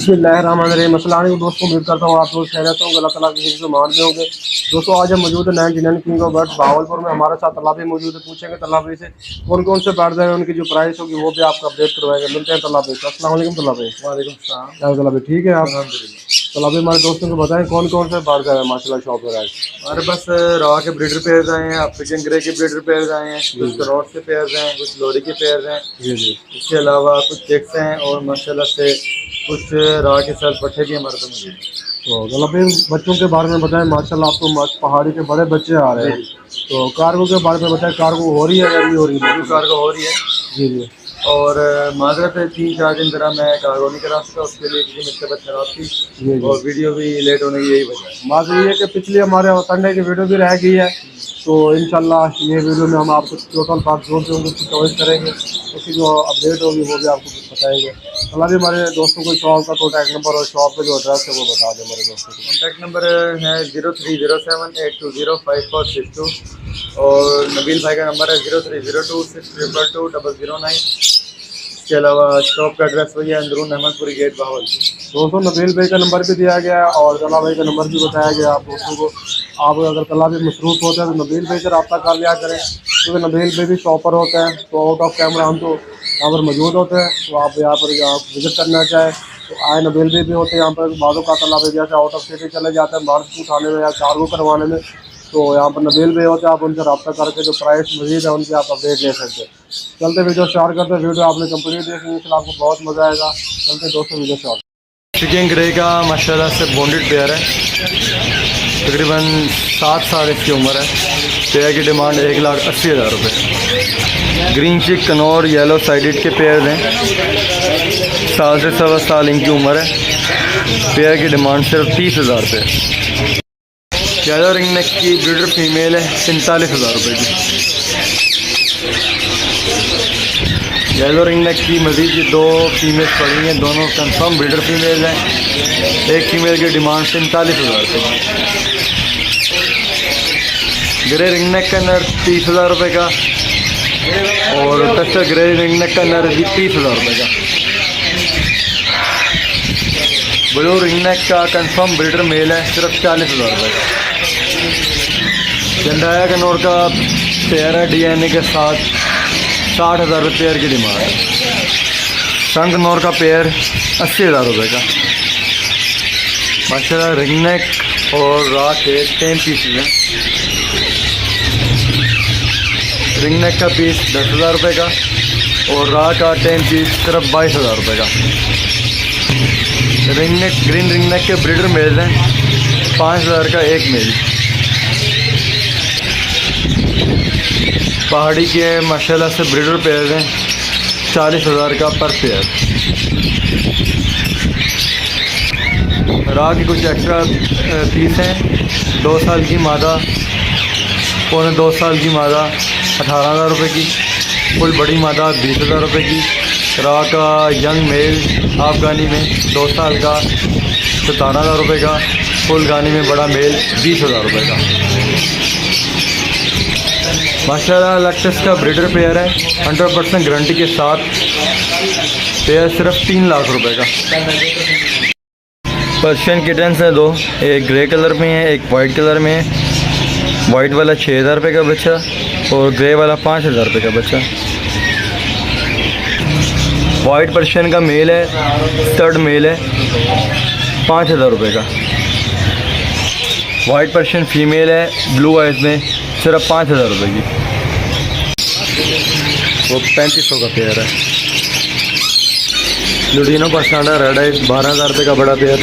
बिस्मिल्लाहिर्रहमानिर्रहीम। अस्सलाम वालेकुम दोस्तों, उम्मीद करता हूँ आप लोग खैरियत होंगे, अल्लाह ताला की हिफ्ज़ में मान रहे होंगे। दोस्तों आज हम मौजूद है 99 किंग ऑफ बर्ड्स भावलपुर में। हमारे साथ तलाबी मौजूद है, पूछेंगे तलाबी से कौन कौन से बर्ड्स हैं, उनकी जो प्राइस होगी वो भी आपको अपडेट करवाएंगे। मिलते हैं तलाबी से। अस्सलाम वालेकुम तलाबी। वालेकुम सलाम। क्या तलाबी, ठीक है आप? अल्हम्दुलिल्लाह। तलाबी हमारे दोस्तों को बताएं कौन कौन से बर्ड्स हैं माशाल्लाह शॉप पर आज। हमारे पास रॉ के ब्रीडर पेयर्स आए हैं, अफ्रीकन ग्रे के ब्रीडर पेयर्स आए हैं, जी कुछ जी करॉस के पेयर्स हैं, कुछ लोरी के पेयर्स हैं। जी जी। इसके अलावा कुछ चेक्स हैं और माशाल्लाह से कुछ रॉ के साथ पट्टे भी हमारे पास मौजूद हैं। तो तलाबी बच्चों के बारे में बताएं। माशाल्लाह आपको पहाड़ी के बड़े बच्चे आ रहे हैं, तो कार्गो के बारे में बताएं। कार्गो हो रही है या नहीं हो रही है? कार्गो हो रही है जी जी और माजरत है 3-4 दिन तरह मैं कार्गो नहीं करा सका, उसके लिए क्योंकि मेरी तबीयत खराब थी जी जी। और वीडियो भी लेट होने की यही वजह है। बात ये है कि पिछली हमारे संडे की वीडियो भी रह गई है, तो इंशाल्लाह ये वीडियो में हम आपको टोटल बात जो भी होंगे उसकी कवरेज करेंगे, उसकी जो अपडेट होगी वो भी आपको बताएंगे। अल्लाह भी हमारे दोस्तों को शॉप का कॉन्टैक्ट नंबर और शॉप का जो एड्रेस है वो बता दें हमारे दोस्तों को। कॉन्टैक्ट नंबर है 030782054262 और नबील भाई का नंबर है 0302622209। इसके अलावा शॉप का एड्रेस वही है, अंदरून अहमदपुरी गेट भावलपुर। दोस्तों नबील भाई का नंबर भी दिया गया है और तला भाई का नंबर भी बताया गया आप दोस्तों को। आप अगर तला भी मसरूफ़ होते हैं तो नबील भाई से रब्ता कर लिया करें, क्योंकि नबील भाई भी शॉपर होते हैं, तो आउट ऑफ कैमरा हम तो यहाँ पर मौजूद होते हैं। तो आप यहाँ पर विज़िट करना चाहें तो आए। नबील भाई भी होते हैं यहाँ पर। बादों का तला भाई जैसे आउट ऑफ सिटी चले जाते हैं बर्ड्स को उठाने में या कार्गो करवाने में, तो यहाँ पर नबील भाई होते हैं। आप उनसे रब्ता करके जो प्राइस मजीद है उनकी आप अपडेट ले सकते हैं। चलते वीडियो स्टार्ट करते हैं। वीडियो आपने कंप्लीट देखी, इसलिए आपको बहुत मज़ा आएगा। चलते दोस्तों वीडियो स्टार्ट। चिकन ग्रे का माशाल्लाह से बॉन्डेड पेयर है, तकरीबन 7 साल इसकी उम्र है। पेयर की डिमांड 1,80,000 रुपये। ग्रीन चिक कनौर येलो साइडेड के पेयर हैं, 1 साल से 1.25 साल इनकी उम्र है। पेयर की डिमांड सिर्फ 30,000 रुपये। येलो रिंग नेक की ब्रीडर फीमेल है, 45,000 रुपये की। येलो रिंग नेक की मजीद 2 फीमेल्स पड़ी हैं, दोनों कंफर्म ब्रीडर फीमेल हैं। एक फीमेल की डिमांड 45,000 रुपये। ग्रे रिंग नेक का नर 30,000 रुपये का और टस्टर ग्रे रिंग नेक का नर 30,000 रुपये का। ब्लू रिंग नेक का कंफर्म ब्रीडर मेल है, सिर्फ 40,000 रुपये का। चंडाया कनौर का पेयर है DNA के साथ, 60,000 रुपये पेयर की डिमांड है। संग नौर का पेयर 80,000 रुपये का। माशाल्लाह रिंग नेक और रॉ के 10 पीसेज हैं। रिंग नेक का पीस 10,000 रुपये का और रॉ का 10 पीस सिर्फ 22,000 रुपये का। रिंग नेक ग्रीन रिंग नेक के ब्रीडर मेल हैं, 5,000 का एक मेल। पहाड़ी के माशाल्लाह से ब्रीडर पेयर हैं, 40,000 का पर पेयर। रॉ की कुछ एक्स्ट्रा पीस हैं, 2 साल की मादा, पौने 2 साल की मादा 18,000 रुपये की, फुल बड़ी मादा 20,000 रुपये की। रॉ का यंग मेल अफगानी में 2 साल का 17,000 रुपये का, फुल गानी में बड़ा मेल 20,000 रुपये का। माशाल्लाह लैक्टस का ब्रीडर पेयर है, 100% गारंटी के साथ। पेयर सिर्फ 3 लाख रुपए का। पर्शियन किटन्स हैं 2, एक ग्रे कलर में है, एक वाइट कलर में है। वाइट वाला 6,000 रुपये का बच्चा और ग्रे वाला 5,000 रुपये का बच्चा। वाइट पर्शियन का मेल है, स्टड मेल है, 5,000 रुपये का। वाइट पर्शियन फीमेल है, ब्लू आइज में, सिर्फ 5,000 रुपये की। वो 3500 का पेयर है। लुडिनो पसनाडा रेड आइज 12,000 रुपये का बड़ा पेयर।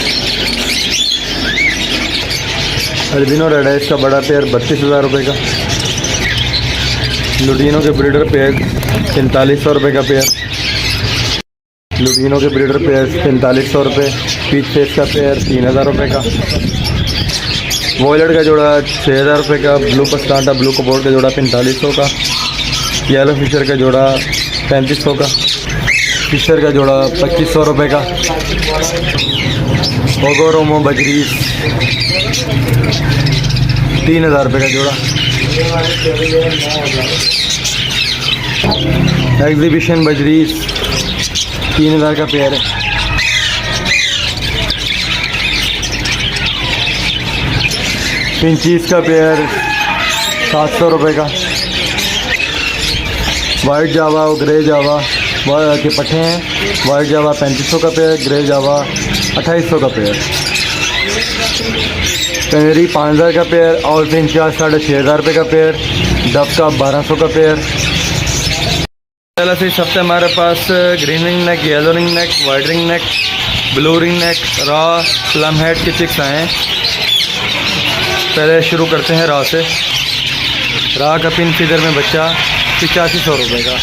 अल्बिनो रेड आइज का बड़ा पेयर 32,000 रुपये का। लुडिनो के ब्रीडर पेयर 4500 रुपये का पेयर। लुडिनो के ब्रीडर पेयर 4500 रुपये। पीच फेस का पेयर 3,000 रुपये का। वॉयलेट का जोड़ा 6,000 रुपये का। ब्लू पस्टांटा ब्लू कपोर्ट का जोड़ा 4500 का। येलो फिशर का जोड़ा 3500 का। फिशर का जोड़ा 2500 रुपये का। ओगोरोमो बजरीस 3,000 रुपये का जोड़ा। एग्जीबिशन बजरीस 3,000 का पेयर है। पिंचीस का पेयर 700 रुपये का। वाइट जावा और ग्रे जावा के पट्टे हैं। वाइट जावा 3500 का पेयर, ग्रे जावा 2800 का पेयर। कनेरी 5000 का पेयर और पिंचा 6500 रुपये का पेयर। डब का 1200 का पेयर। पहले से इस हफ्ते हमारे पास green ring neck, yellow ring neck, white ring neck, blue ring neck, raw, plum head के चिक्स आए हैं। पहले शुरू करते हैं रॉ से। रॉ का पिन फीदर में बच्चा 8500 रुपये का।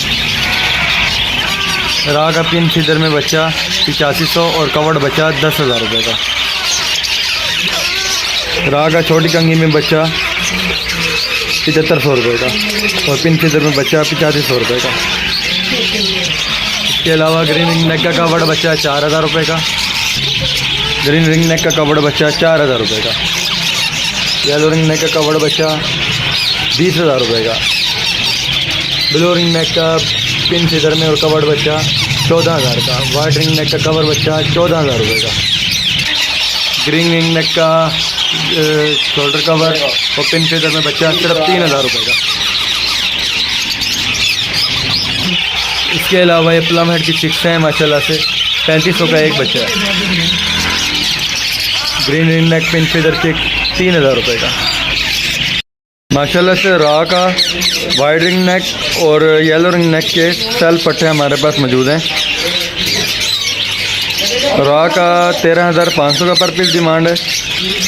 रॉ का पिन फीदर में बच्चा 8500 और कवर्ड बच्चा 10,000 रुपये का। रॉ का छोटी कंगी में बच्चा 7500 रुपये का और पिन फीदर में बच्चा 8500 रुपये का। इसके अलावा ग्रीन रिंग नेक का कवर्ड बच्चा 4000 रुपये का। ग्रीन रिंग नेक का कवर्ड बच्चा 4000 रुपये का। येलो रिंग नेक का कवर्ड बच्चा 20,000 रुपये का। ब्लू रिंग नेक का पिन फीदर में और कवर्ड बच्चा 14,000 का। वाइट रिंग नेक का कवर बच्चा 14,000 रुपये का। ग्रीन रिंग नेक का शोल्डर कवर और पिन फीदर में बच्चा सिर्फ 3,000 रुपये का। इसके अलावा ये प्लम हेड की चिक्स हैं माशाल्लाह से 3500 का एक बच्चा है। ग्रीन रिंग नेक पिन फीदर चिक 3,000 रुपये का। माशाल्लाह से रॉ का वाइट रिंग नेक और येलो रिंग नेक के सेल पट्टे हमारे पास मौजूद हैं। रॉ का 13,500 का पर पीस डिमांड है।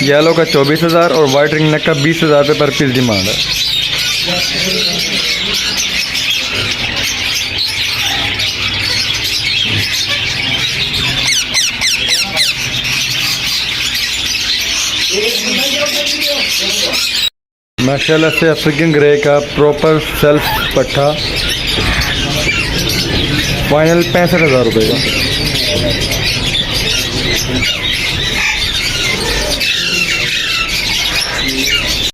येलो का 24,000 और वाइट रिंग नेक का 20,000 रुपये पर पीस डिमांड है। माशाल्लाह से अफ्रीकन ग्रे का प्रॉपर सेल्फ पट्टा फाइनल 65,000 रुपये का।